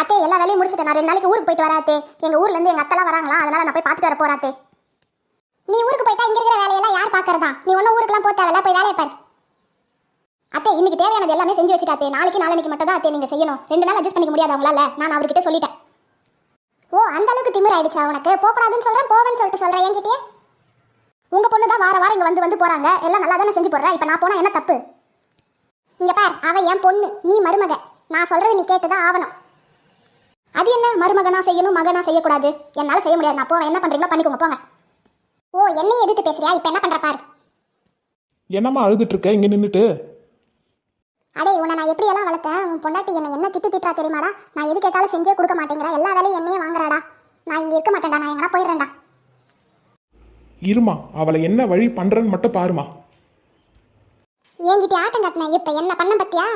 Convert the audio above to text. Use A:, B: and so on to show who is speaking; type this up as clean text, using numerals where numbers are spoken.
A: அத்தே எல்லா வேலையும் முடிச்சிட்டேன். நான் 2 நாளைக்கு ஊருக்கு போயிட்டு வரேன் அத்தே. எங்க ஊர்ல இருந்து எங்க அத்தெல்லாம் வராங்களா, அதனால நான் போய் பார்த்துட்டு வர போறேன் அத்தே. நீ ஊருக்கு போயிட்டா இங்க இருக்கிற வேலையெல்லாம் யார் பாக்குறதா? நீ ஒன்னும் ஊருக்குலாம் போக தேவையில்ல, போய் வேலையை பாரு. அத்தே இன்னைக்கு தேவையானது எல்லாமே செஞ்சு வச்சுட்டாத்தே. நாளைக்கு நாளைக்கு மட்டும் தான் அத்தே நீங்க செய்யணும். 2 நாள் அட்ஜஸ்ட் பண்ணிக்க முடியாது அவங்களால. நான் அவர்கிட்ட சொல்லிட்டேன். ஓ அந்த அளவுக்கு திமிர் ஆயிடுச்சா உனக்கு? போகக்கூடாதுன்னு சொல்றேன், போவேன்னு சொல்லிட்டு சொல்றேன் என்கிட்டயே. உங்க பொண்ணு தான் வார வாரம் இங்க வந்து போறாங்க. எல்லாம் நல்லா தானே செஞ்சு போடுறா. இப்ப நான் போனா என்ன தப்பு? இங்க பார், அவ என் பொண்ணு, நீ மருமக. நான் சொல்றது நீ கேட்டுதான் ஆகணும். அது என்ன மருமகனா செய்யணும், மகனா செய்யக்கூடாது? என்னால செய்ய முடியாது. நான் போவேன். என்ன பண்றீங்களோ பண்ணிக்கோங்க, போங்க. ஓ என்னையும் எதிர்த்து பேசுறியா? இப்ப என்ன பண்ற பாரு.
B: என்னம்மா அழுதுட்டு இருக்க இங்க நின்றுட்டு?
A: அடே உன்னை நான் எப்படி எல்லாம் வளர்த்தேன். உன் பொண்டாட்டி என்னை என்ன திட்டுறா தெரியுமாடா? நான் எது கேட்டாலும் செஞ்சே கொடுக்க மாட்டேங்கிறா. எல்லா வேலையும் என்னையே வாங்குறாடா. நான் இங்க இருக்க மாட்டேன்டா. நான் எங்கன்னா போயிடுறேன்டா.
B: இருமா, அவளை என்ன வழி பண்றேன்னு மட்டும் பாருமா.
A: என்கிட்ட ஆட்டம் கட்டினேன். இப்ப என்ன பண்ண பத்தியா?